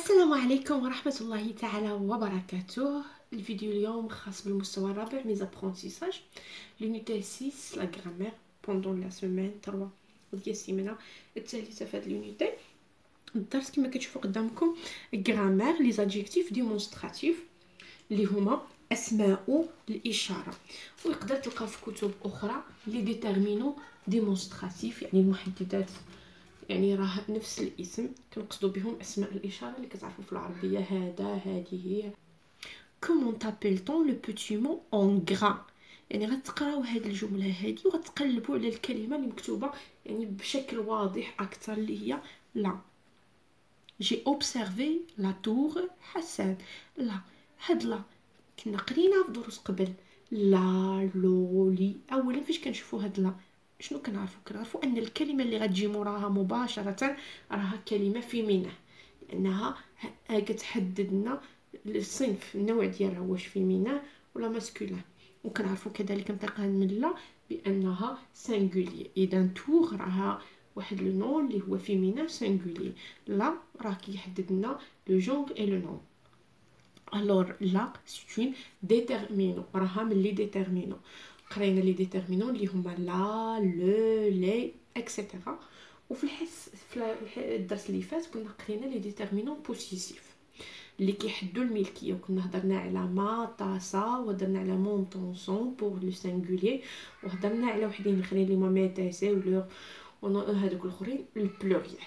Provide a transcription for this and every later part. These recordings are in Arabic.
السلام عليكم ورحمة الله تعالى وبركاته. الفيديو اليوم خاص بالمستوى الرابع ميز ابرونتيساج لونيتي 6 لا غرامير بوندون لا سيمين 3 ديال السيمانه الثالثه في هذه اليونيتي. الدرس كما كتشوفوا قدامكم غرامير لي زادجيكتيف ديمونستراتيف اللي هما اسماء الاشاره، ويقدر تلقاو في كتب اخرى لي ديتيرمينو ديمونستراتيف يعني المحددات، يعني راه نفس الاسم كنقصدوا بهم اسماء الاشاره اللي كتعرفوا في العربيه هذا هذه. كومون تابيلتون لو بوتي مو اون غرا، يعني غتقراو هذه الجمله هذه وغتقلبوا على الكلمه اللي مكتوبه يعني بشكل واضح اكثر اللي هي لا. جي اوبسيرفي لا تور حسن. لا، هاد لا كنا قرينا في دروس قبل. لا لو لي اولا فاش كنشوفوا هاد لا شنو كنعرفوا ان الكلمه اللي غتجي موراها مباشره راها كلمه فيمينه، لانها كتحدد لنا الصنف النوع ديالها واش فيمينه ولا ماسكولين. وكنعرفوا كذلك نطيقها من لا بانها سينغولي، اذا تور راها واحد لو نون اللي هو فيمينه سينغولي، لا راه كيحدد لنا لو جونغ اي لو نون. alors là c'est une déterminant، راها من لي ديتيرمينون. قرينا لي ديتيرمينون اللي هما لا لو لي اكسيتيرا. وفي في الدرس اللي فات كنا قرينا لي ديتيرمينون بوسيسيف اللي كيحدوا الملكيه، وكنا هضرنا على ما تاسا وهضرنا على مونطونسون بور لو سينغولير، وهضرنا على وحدين اخرين اللي هما ميتاسي ولور هذوك الاخرين البلوريال.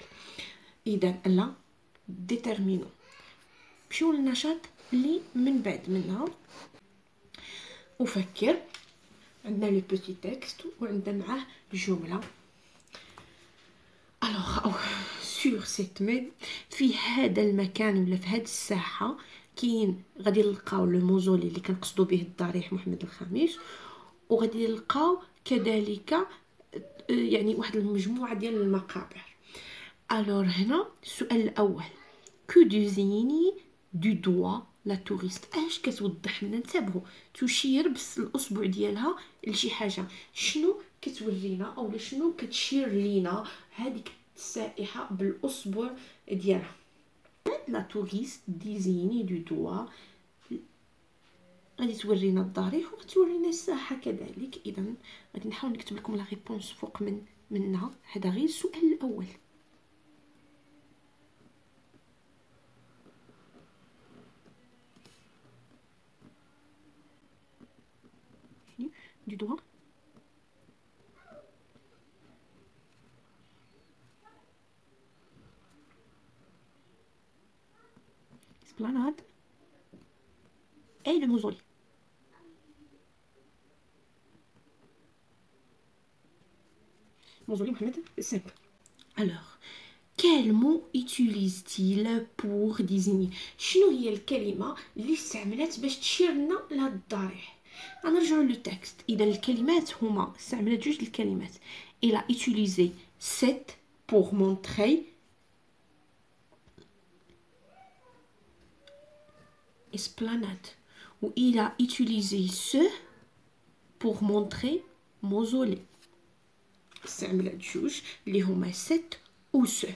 اذا لا ديتيرمينون. مشيو للنشاط اللي من بعد منها. وفكر، عندنا لو بوتي تكست وعندنا معاه جمله. الوغ سور سيت ميم، في هذا المكان ولا في هذه الساحه كاين غادي نلقاو لو موزولي اللي كنقصدوا به الضريح محمد الخامس، وغادي نلقاو كذلك يعني واحد المجموعه ديال المقابر. الوغ هنا السؤال الاول، كو دوزيني دو دوا لا توريست، اش كتوضح لنا؟ انتبهوا، تشير بس الاصبع ديالها لشي حاجه. شنو كتورينا او شنو كتشير لينا هذيك السائحه بالاصبع ديالها؟ لا توريست ديزيني دو دوا غادي تورينا الضريح وغتورينا الساحه كذلك. اذا غادي نحاول نكتب لكم لا ريبونس فوق منها. هذا غير السؤال الاول. du doigt. Esplanade. Et le mausolée. Mausolée Mohamed, c'est simple. Alors, quel mot utilise-t-il pour désigner؟ شنو هي الكلمة اللي استعملت باش تشير لنا لهاد الضريح؟ غنرجعو للتكست. اذا الكلمات هما استعملت جوج الكلمات. il a utilisé cette pour montrer esplanade, ou il a utilisé ce pour montrer mausolée. استعملت جوج اللي هما cette ou ce.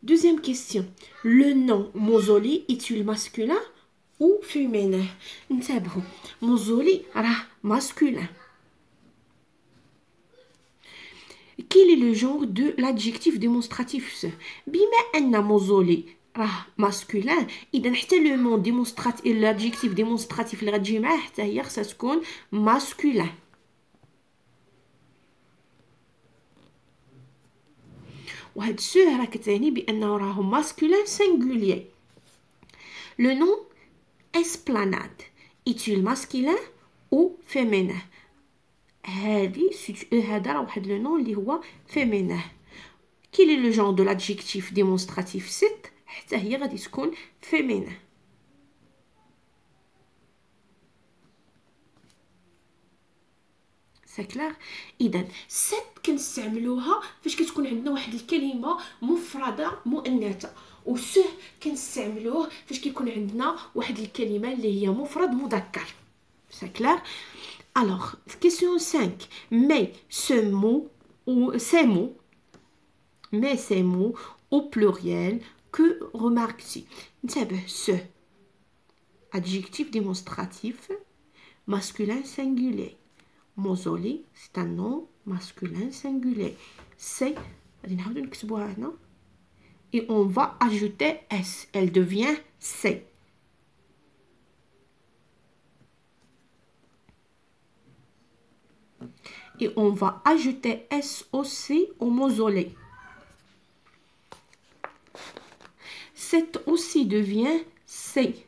Deuxième question, le nom mausolée est-il masculin ou féminin؟ انتبهوا، mausolée راه masculin. Quel est le genre de l'adjectif démonstratif ce؟ بما أن mausolée راه masculin، إذا حتى le mot démonstratif l'adjectif démonstratif اللي غتجي معاه حتى هي خصها تكون masculin. وهاد سو راه كتعني بانه راه ماسكولين سينغولير. لو نون اسبلاناد ايتيل ماسكولين او فيمينين. هذا راه واحد لو نون اللي هو فيمينين. كي لي لو جون دو لادجيكتيف ديمونستراتيف سيت، حتى هي غادي تكون فيمينين. سكلار. اذا ست كنستعملوها فاش كتكون عندنا واحد الكلمه مفرده مؤنثه، وسه كنستعملوه فاش كيكون عندنا واحد الكلمه اللي هي مفرد مذكر. سكلار. alors question 5 mais ce mot ou ces mots mais ces mots au pluriel. Que remarques-tu? Ce adjectif démonstratif masculin singulier. Mausolée, c'est un nom masculin singulier. C'est, et on va ajouter S. Elle devient C. Et on va ajouter S aussi au mausolée. Cette aussi devient C.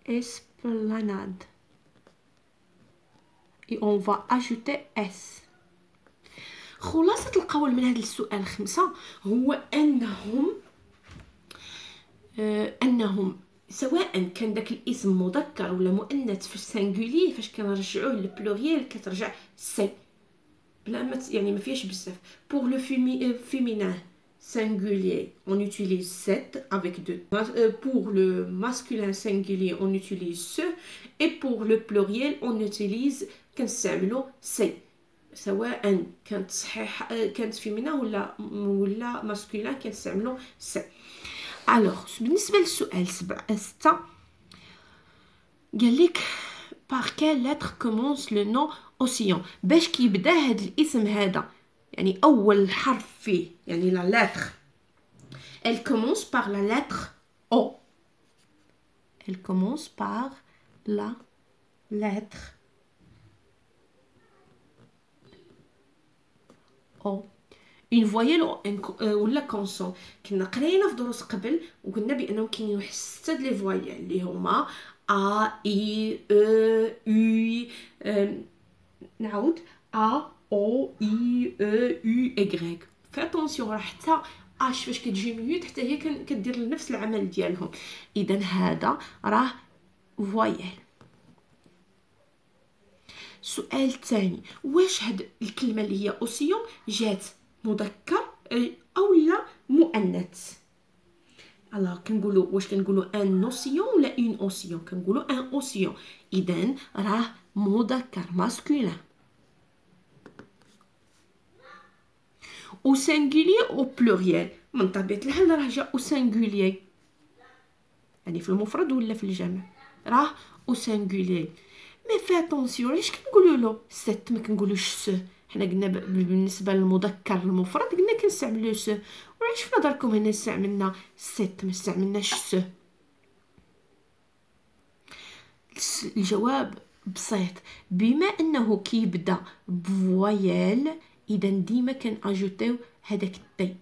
Esplanade. Et on va ajouter S. خلاصة القول من هذا السؤال الخمسة هو أنهم سواء كان داك الاسم مذكر ولا مؤنث في السنجولي فاش كنرجعوه للبلوريال كترجع سي بلا ما يعني ما فيهاش بزاف. Pour le féminin singulier on utilise cette avec deux. Pour le masculin singulier on utilise ce et pour le pluriel on utilise كنستعملو سي سواء كانت صحيح كانت فيمينا ولا ماسكولين كنستعملو سي. الوغ بالنسبه للسؤال 6 قال لك par quelle lettre commence le nom Océan. باش كيبدا هذا الاسم هذا يعني اول حرف فيه يعني لا lettre elle commence par la lettre O. Elle commence par la lettre O. une voyelle ولا كونسون. كنا قرينا في دروس قبل وقلنا بانهم كاينين واحد 6 لي فوايل اللي هما ا اي او يو نعاود ا او اي او يو اغريك. فاتونسيون راه حتى اش فاش كتجي ميوت حتى هي كدير نفس العمل ديالهم. اذا هذا راه فوايل. السؤال الثاني واش هاد الكلمه اللي هي اوسيون جات مذكر او لا مؤنث. alors كنقولوا واش كنقولوا ان اوسيون ولا اون اوسيون. كنقولوا ان اوسيون. اذا راه مذكر ماسكولين. او سينغولي او بلوريال. من طبيعه الحال راه جا او سينغولي يعني في المفرد ولا في الجمع راه او سينغولي. مي في اتونسيون علاش كنقولوا له ست ما كنقولوش س. حنا قلنا بالنسبه للمذكر المفرد قلنا كنستعملوا س. وعلاش في نظركم هنا استعملنا ست ما استعملناش س؟ الجواب بسيط. بما انه كيبدا بفوايال اذا ديما كنأجوتيو هذاك التي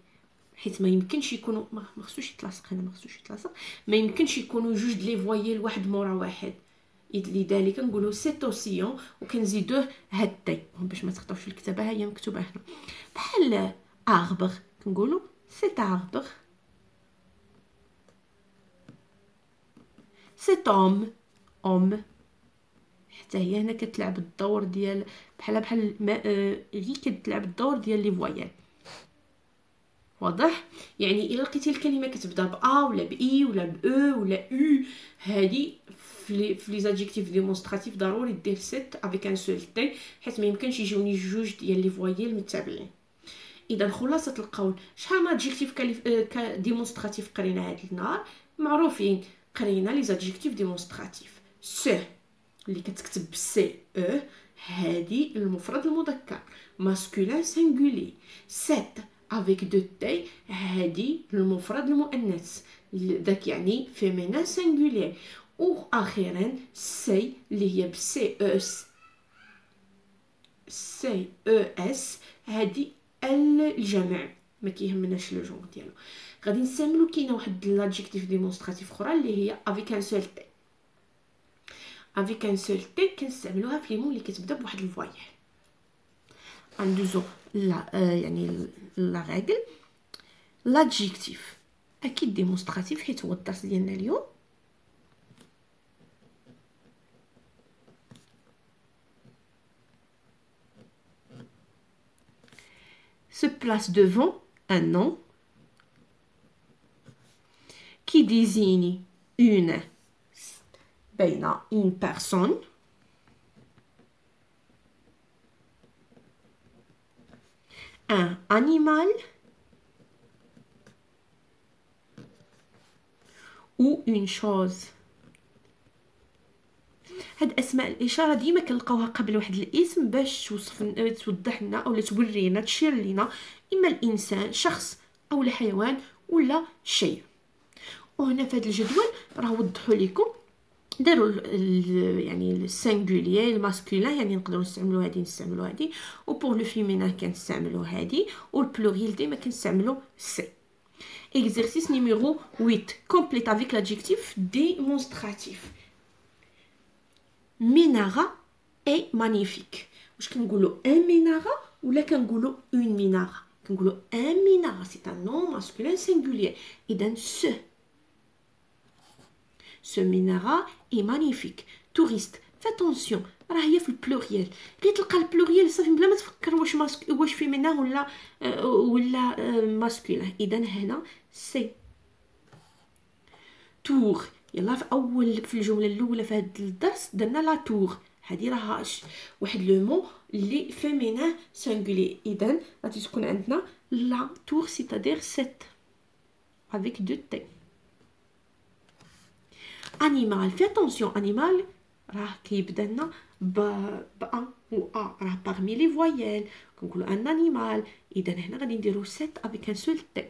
حيت ما يمكنش يكونوا ما خصوش يتلاصق هنا ما خصوش يتلاصق. ما يمكنش يكونوا جوج لي فوايال واحد مورا واحد. لذلك نقولوا سيت اوسيون وكنزيدوه هاد تي باش ما تخطاوش في الكتابه. هي مكتوبه هنا بحال اربغ كنقولوا سيت اربغ. سيت اوم حتى هي هنا كتلعب الدور ديال بحال غير كتلعب الدور ديال لي فوايال. واضح؟ يعني الا لقيتي الكلمه كتبدا با ولا باي ولا باو ولا او هذه في لي زادجيكتيف ديمونستراتيف ضروري دير سيت افيك ان سول تي حيت ما يمكنش يجوني جوج ديال لي فوايال متتابعين. اذا خلاصه القول شحال من ادجيكتيف ديمونستراتيف قرينا هاد النهار معروفين. قرينا لي زادجيكتيف ديمونستراتيف سو اللي كتكتب بالسي او هادي المفرد المذكر ماسكولين سينغولي. سيت avec deux T هادي المفرد المؤنث ذاك يعني féminin singulier. واخيرا سي اللي هي بالسي اس سي او اس هادي الجمع ما كيهمناش لو جونغ ديالو. غادي نستعملو كاينه واحد لادجيكتيف ديمونستراتيف اخرى اللي هي avec un seul T. avec un seul T كنستعملوها في لي مون اللي كتبدا بواحد الفوايال. ندوزو لا يعني لا ريغل لادجيكتيف اكيد ديمونستراتيف حيت هو الدرس ديالنا اليوم. se place devant un nom qui désigne une personne un animal ou une chose. هاد اسماء الاشاره ديما كنلقاوها قبل واحد الاسم باش توضح لنا او تورينا تشير لنا اما الانسان شخص او الحيوان ولا شيء. وهنا في هذا الجدول راه وضحوا لكم داروا يعني السينغولير الماسكولين، يعني نقدروا نستعملوا هذه نستعملوا هذه، وبور لو فيمينين كنستعملوا هذه، والبلوريال ديما كنستعملوا سي. Exercice numéro 8. Complète avec l'adjectif démonstratif. Minara est magnifique. واش كنقولوا un minara ولا كنقولوا une minara؟ كنقولوا un minara, c'est un nom masculin singulier. إذن ce minara est magnifique. Touriste, fais attention, راه هي في البلوريال. كي تلقى البلوريال صافي بلا ما تفكر واش فيمينا ولا ماسكولين. اذا هنا سي. تور، يلا في الجمله الاولى في هذا الدرس درنا لا تور، هذه راه واحد لو مون لي فيمينا سينغولي. اذا غادي تكون عندنا لا تور سيتادير 7 avec 2 t. انيمال، في اتونسيون انيمال راه كيبدا لنا ب ان و ا، راه parmi les voyelles كنقولوا ان انيمال. اذا هنا غادي نديرو 7 avec un seul t.